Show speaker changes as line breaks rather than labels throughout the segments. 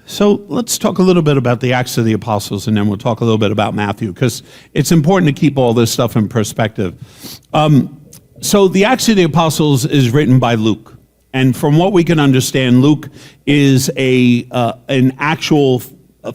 So let's talk a little bit about the Acts of the Apostles, and then we'll talk a little bit about Matthew, because it's important to keep all this stuff in perspective. So the Acts of the Apostles is written by Luke. And from what we can understand, Luke is an actual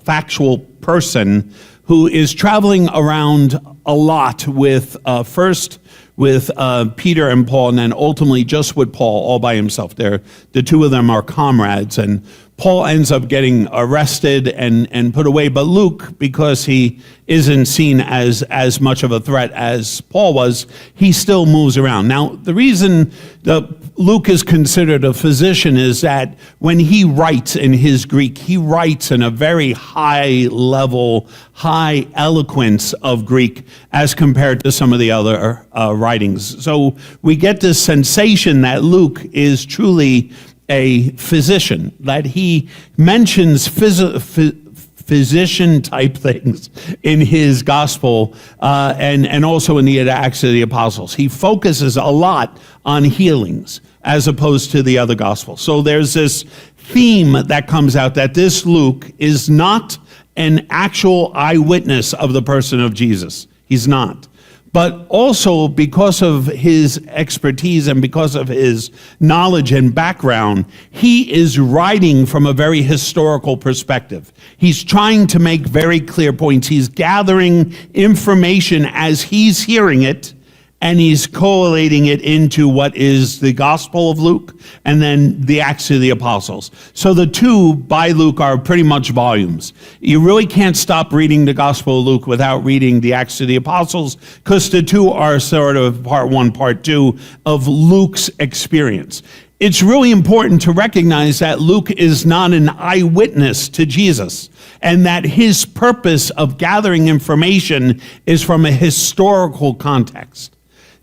factual person who is traveling around a lot with first with Peter and Paul, and then ultimately just with Paul all by himself. The two of them are comrades, and Paul ends up getting arrested and put away. But Luke, because he isn't seen as much of a threat as Paul was, he still moves around. Now, the reason Luke is considered a physician is that when he writes in his Greek, he writes in a very high level, high eloquence of Greek as compared to some of the other writings. So we get this sensation that Luke is truly a physician, that he mentions physician type things in his gospel and also in the Acts of the Apostles. He focuses a lot on healings as opposed to the other gospels. So there's this theme that comes out that this Luke is not an actual eyewitness of the person of Jesus. He's not. But also because of his expertise and because of his knowledge and background, he is writing from a very historical perspective. He's trying to make very clear points. He's gathering information as he's hearing it, and he's collating it into what is the Gospel of Luke and then the Acts of the Apostles. So the two by Luke are pretty much volumes. You really can't stop reading the Gospel of Luke without reading the Acts of the Apostles, because the two are sort of part one, part two of Luke's experience. It's really important to recognize that Luke is not an eyewitness to Jesus, and that his purpose of gathering information is from a historical context.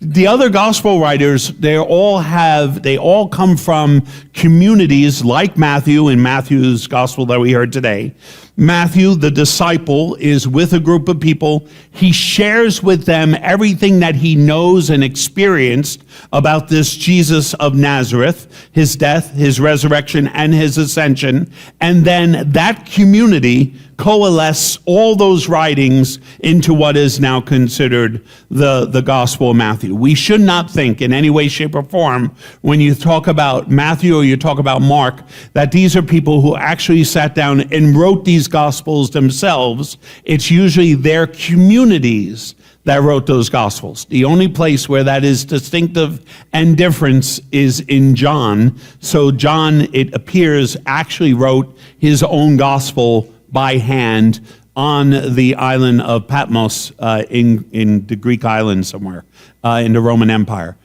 The other gospel writers, they all come from communities like Matthew in Matthew's gospel that we heard today. Matthew, the disciple, is with a group of people. He shares with them everything that he knows and experienced about this Jesus of Nazareth, his death, his resurrection, and his ascension. And then that community coalesce all those writings into what is now considered the Gospel of Matthew. We should not think in any way, shape, or form when you talk about Matthew or you talk about Mark that these are people who actually sat down and wrote these Gospels themselves. It's usually their communities that wrote those Gospels. The only place where that is distinctive and different is in John. So John, it appears, actually wrote his own Gospel by hand on the island of Patmos in the Greek island somewhere in the Roman Empire.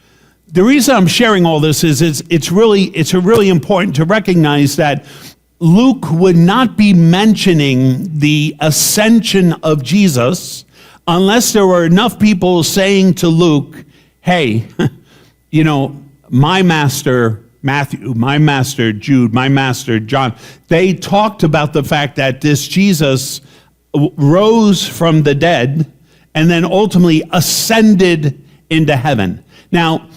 The reason I'm sharing all this is it's really important to recognize that Luke would not be mentioning the ascension of Jesus unless there were enough people saying to Luke, hey, my master Matthew, my master Jude, my master John, they talked about the fact that this Jesus rose from the dead and then ultimately ascended into heaven. Now,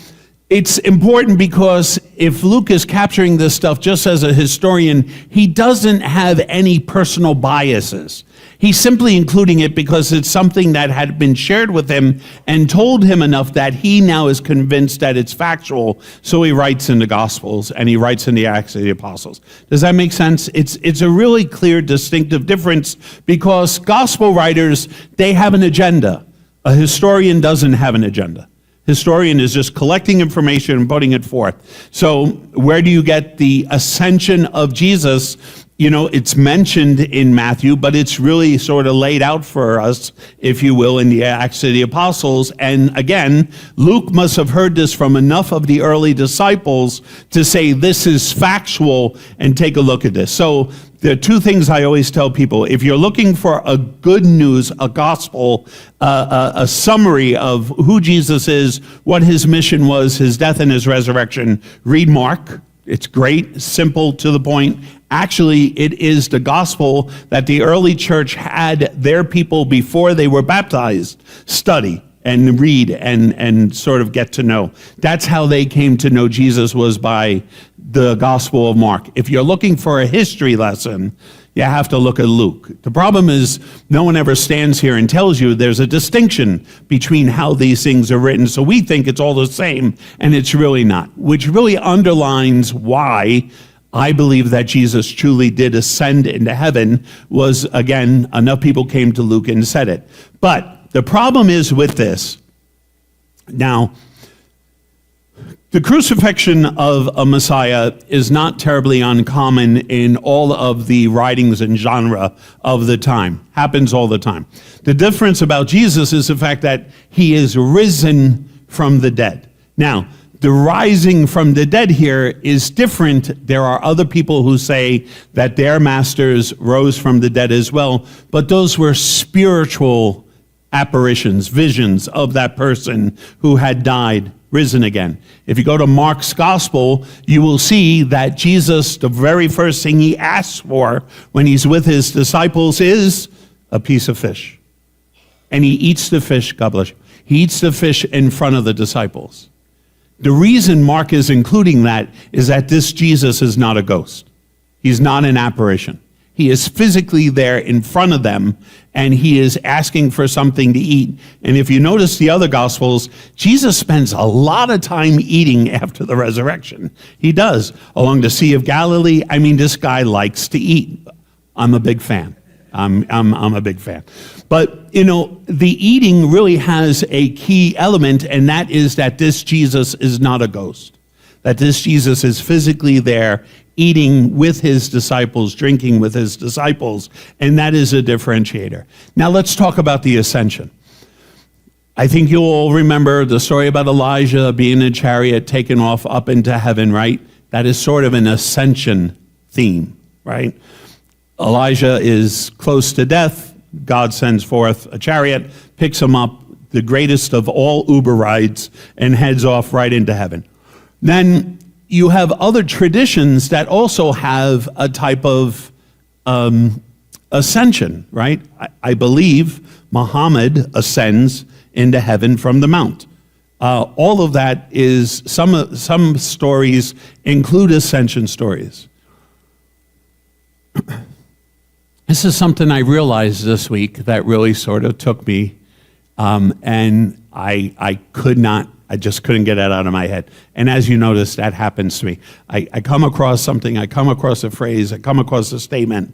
it's important because if Luke is capturing this stuff just as a historian, he doesn't have any personal biases. He's simply including it because it's something that had been shared with him and told him enough that he now is convinced that it's factual. So he writes in the Gospels and he writes in the Acts of the Apostles. Does that make sense? It's a really clear, distinctive difference because gospel writers, they have an agenda. A historian doesn't have an agenda. Historian is just collecting information and putting it forth. So where do you get the ascension of Jesus? It's mentioned in Matthew, but it's really sort of laid out for us, if you will, in the Acts of the Apostles. And again, Luke must have heard this from enough of the early disciples to say this is factual and take a look at this. So there are two things I always tell people. If you're looking for a good news, a gospel, a summary of who Jesus is, what his mission was, his death and his resurrection, read Mark. It's great, simple, to the point. Actually, it is the gospel that the early church had their people before they were baptized study and read and sort of get to know. That's how they came to know Jesus, was by the Gospel of Mark. If you're looking for a history lesson, you have to look at Luke. The problem is no one ever stands here and tells you there's a distinction between how these things are written. So we think it's all the same, and it's really not, which really underlines why I believe that Jesus truly did ascend into heaven. Was, again, enough people came to Luke and said it. But the problem is with this. Now, the crucifixion of a Messiah is not terribly uncommon in all of the writings and genre of the time. Happens all the time. The difference about Jesus is the fact that he is risen from the dead. Now, the rising from the dead here is different. There are other people who say that their masters rose from the dead as well, but those were spiritual apparitions, visions of that person who had died, risen again. If you go to Mark's gospel, you will see that Jesus, the very first thing he asks for when he's with his disciples is a piece of fish. And he eats the fish, God bless you. He eats the fish in front of the disciples. The reason Mark is including that is that this Jesus is not a ghost. He's not an apparition. He is physically there in front of them, and he is asking for something to eat. And if you notice the other Gospels, Jesus spends a lot of time eating after the resurrection. He does. Along the Sea of Galilee, I mean, this guy likes to eat. I'm a big fan. I'm a big fan. But, the eating really has a key element, and that is that this Jesus is not a ghost. That this Jesus is physically there, eating with his disciples, drinking with his disciples, and that is a differentiator. Now let's talk about the ascension. I think you'll all remember the story about Elijah being in a chariot taken off up into heaven, right? That is sort of an ascension theme, right? Elijah is close to death. God sends forth a chariot, picks him up, the greatest of all Uber rides, and heads off right into heaven. Then you have other traditions that also have a type of ascension, right? I believe Muhammad ascends into heaven from the mount. All of that is, some stories include ascension stories. This is something I realized this week that really sort of took me, and I just couldn't get it out of my head. And as you notice, that happens to me. I come across something, I come across a phrase, I come across a statement.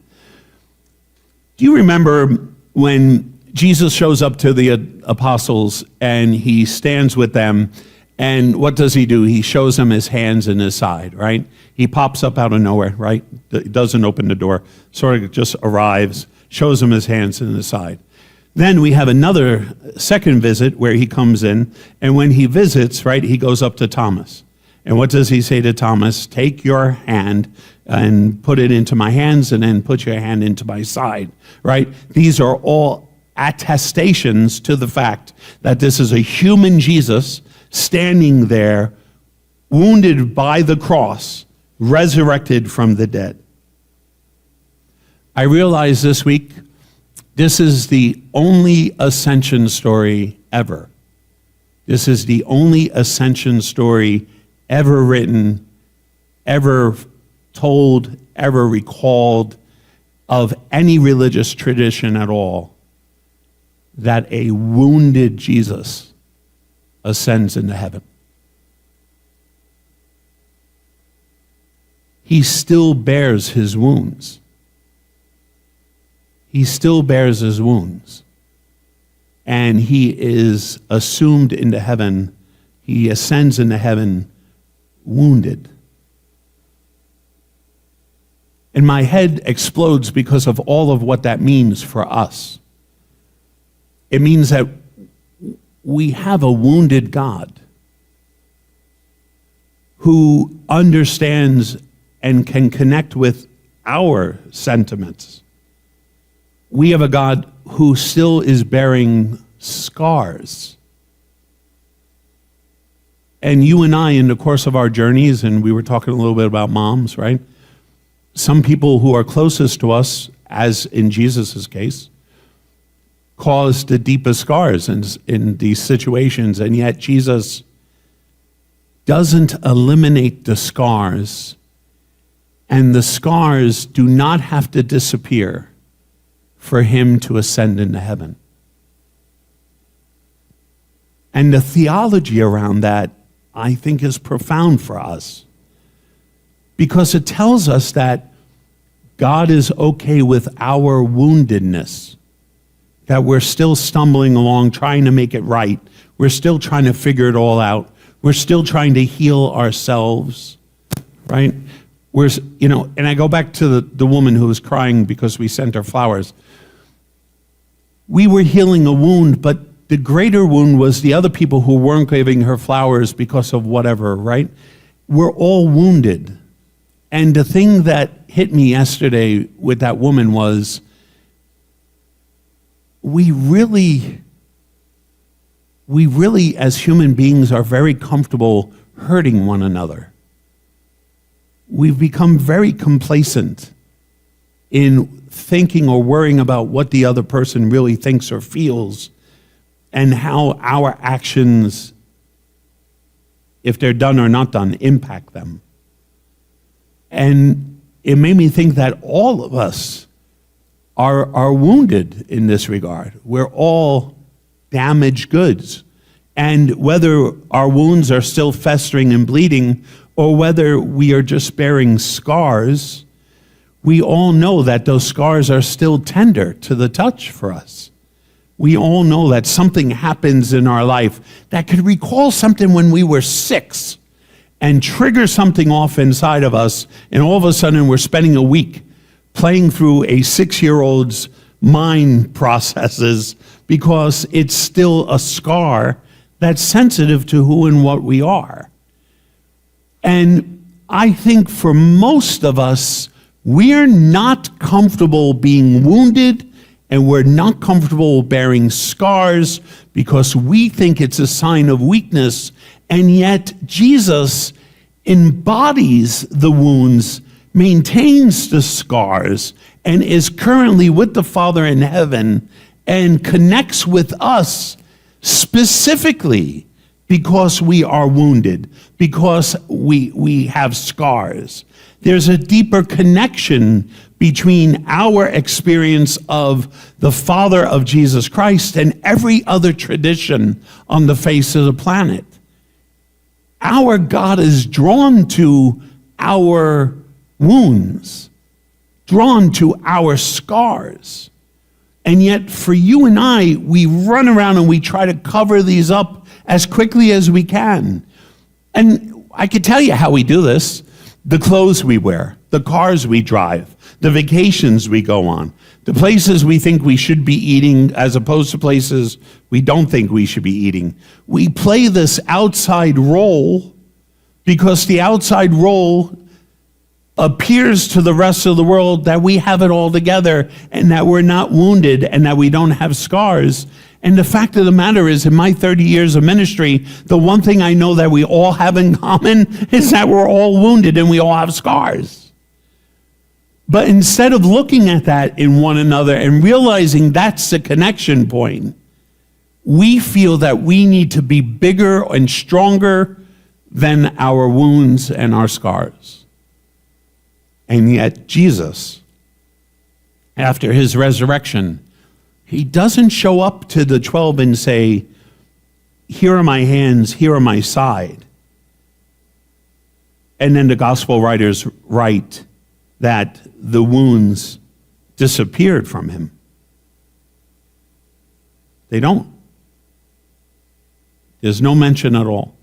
Do you remember when Jesus shows up to the apostles and he stands with them, and what does he do? He shows them his hands and his side, right? He pops up out of nowhere, right? Doesn't open the door, sort of just arrives, shows them his hands and his side. Then we have another second visit where he comes in, and when he visits, right, he goes up to Thomas. And what does he say to Thomas? Take your hand and put it into my hands, and then put your hand into my side, right? These are all attestations to the fact that this is a human Jesus standing there, wounded by the cross, resurrected from the dead. I realized this week, this is the only ascension story ever. This is the only ascension story ever written, ever told, ever recalled of any religious tradition at all, that a wounded Jesus ascends into heaven. He still bears his wounds. He still bears his wounds. And he is assumed into heaven. He ascends into heaven wounded. And my head explodes because of all of what that means for us. It means that we have a wounded God who understands and can connect with our sentiments. We have a God who still is bearing scars. And you and I, in the course of our journeys, and we were talking a little bit about moms, right? Some people who are closest to us, as in Jesus' case, cause the deepest scars in these situations, and yet Jesus doesn't eliminate the scars, And the scars do not have to disappear for him to ascend into heaven. And the theology around that, I think, is profound for us, because it tells us that God is okay with our woundedness, that we're still stumbling along, trying to make it right. We're still trying to figure it all out. We're still trying to heal ourselves, right? And I go back to the woman who was crying because we sent her flowers. We were healing a wound, but the greater wound was the other people who weren't giving her flowers because of whatever, right? We're all wounded. And the thing that hit me yesterday with that woman was, we really, as human beings, are very comfortable hurting one another. We've become very complacent in thinking or worrying about what the other person really thinks or feels, and how our actions, if they're done or not done, impact them. And it made me think that all of us are wounded in this regard. We're all damaged goods. And whether our wounds are still festering and bleeding, or whether we are just bearing scars, we all know that those scars are still tender to the touch for us. We all know that something happens in our life that could recall something when we were 6 and trigger something off inside of us, and all of a sudden we're spending a week playing through a 6-year-old's mind processes because it's still a scar that's sensitive to who and what we are. And I think for most of us, we're not comfortable being wounded, and we're not comfortable bearing scars because we think it's a sign of weakness. And yet Jesus embodies the wounds, maintains the scars, and is currently with the Father in heaven and connects with us specifically because we are wounded, because we have scars. There's a deeper connection between our experience of the Father of Jesus Christ and every other tradition on the face of the planet. Our God is drawn to our wounds, drawn to our scars. And yet for you and I, we run around and we try to cover these up as quickly as we can. And I could tell you how we do this. The clothes we wear, the cars we drive, the vacations we go on, the places we think we should be eating as opposed to places we don't think we should be eating. We play this outside role because the outside role appears to the rest of the world that we have it all together and that we're not wounded and that we don't have scars. And the fact of the matter is, in my 30 years of ministry, the one thing I know that we all have in common is that we're all wounded and we all have scars. But instead of looking at that in one another and realizing that's the connection point, we feel that we need to be bigger and stronger than our wounds and our scars. And yet Jesus, after his resurrection, he doesn't show up to the 12 and say, here are my hands, here are my side. And then the gospel writers write that the wounds disappeared from him. They don't. There's no mention at all.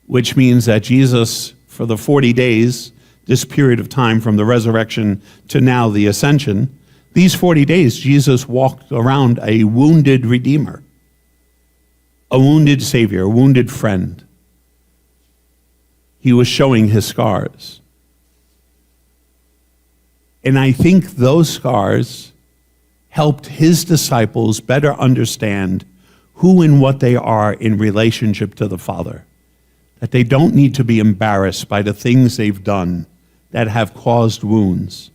Which means that Jesus, for the 40 days, this period of time from the resurrection to now the ascension, these 40 days, Jesus walked around a wounded Redeemer, a wounded Savior, a wounded friend. He was showing his scars. And I think those scars helped his disciples better understand who and what they are in relationship to the Father. That they don't need to be embarrassed by the things they've done that have caused wounds.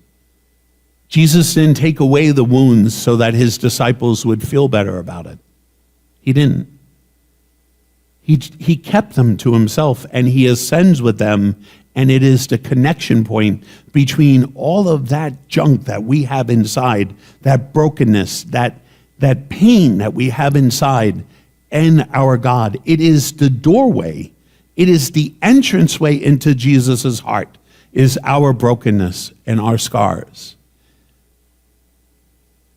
Jesus didn't take away the wounds so that his disciples would feel better about it. He didn't. He kept them to himself, and he ascends with them And it is the connection point between all of that junk that we have inside, that brokenness, that pain that we have inside, and our God. It is the doorway. It is the entranceway into Jesus' heart, is our brokenness and our scars.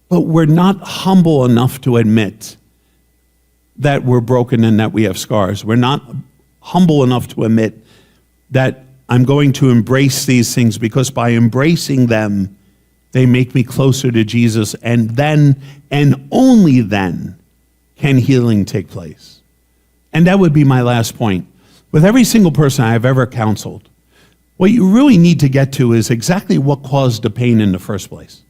But we're not humble enough to admit that we're broken and that we have scars. We're not humble enough to admit that I'm going to embrace these things, because by embracing them, they make me closer to Jesus, and then, and only then, can healing take place. And that would be my last point. With every single person I've ever counseled, what you really need to get to is exactly what caused the pain in the first place.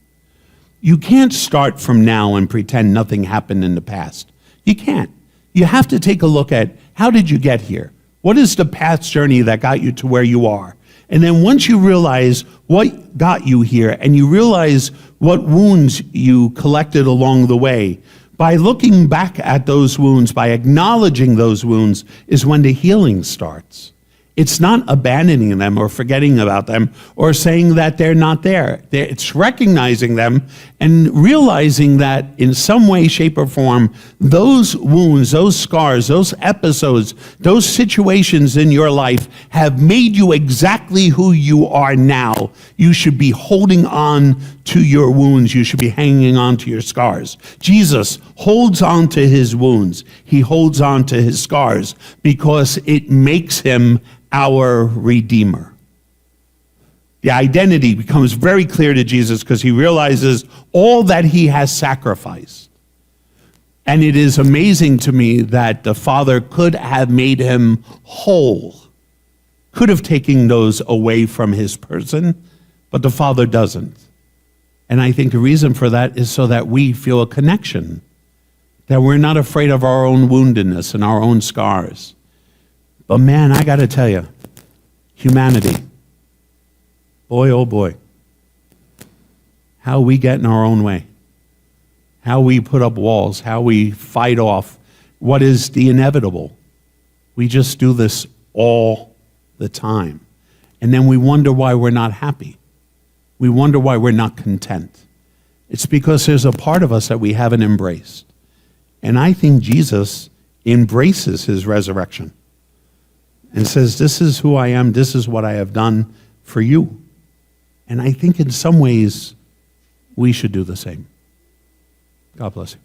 You can't start from now and pretend nothing happened in the past. You can't. You have to take a look at, how did you get here? What is the path's journey that got you to where you are? And then once you realize what got you here, and you realize what wounds you collected along the way, by looking back at those wounds, by acknowledging those wounds, is when the healing starts. It's not abandoning them or forgetting about them or saying that they're not there. It's recognizing them and realizing that in some way, shape, or form, those wounds, those scars, those episodes, those situations in your life have made you exactly who you are now. You should be holding on to your wounds. You should be hanging on to your scars. Jesus holds on to his wounds. He holds on to his scars because it makes him our Redeemer. The identity becomes very clear to Jesus because he realizes all that he has sacrificed. And it is amazing to me that the Father could have made him whole, could have taken those away from his person, but the Father doesn't. And I think the reason for that is so that we feel a connection, that we're not afraid of our own woundedness and our own scars. But man, I got to tell you, humanity, boy, oh boy, how we get in our own way, how we put up walls, how we fight off what is the inevitable. We just do this all the time. And then we wonder why we're not happy. We wonder why we're not content. It's because there's a part of us that we haven't embraced. And I think Jesus embraces his resurrection and says, this is who I am, this is what I have done for you. And I think in some ways, we should do the same. God bless you.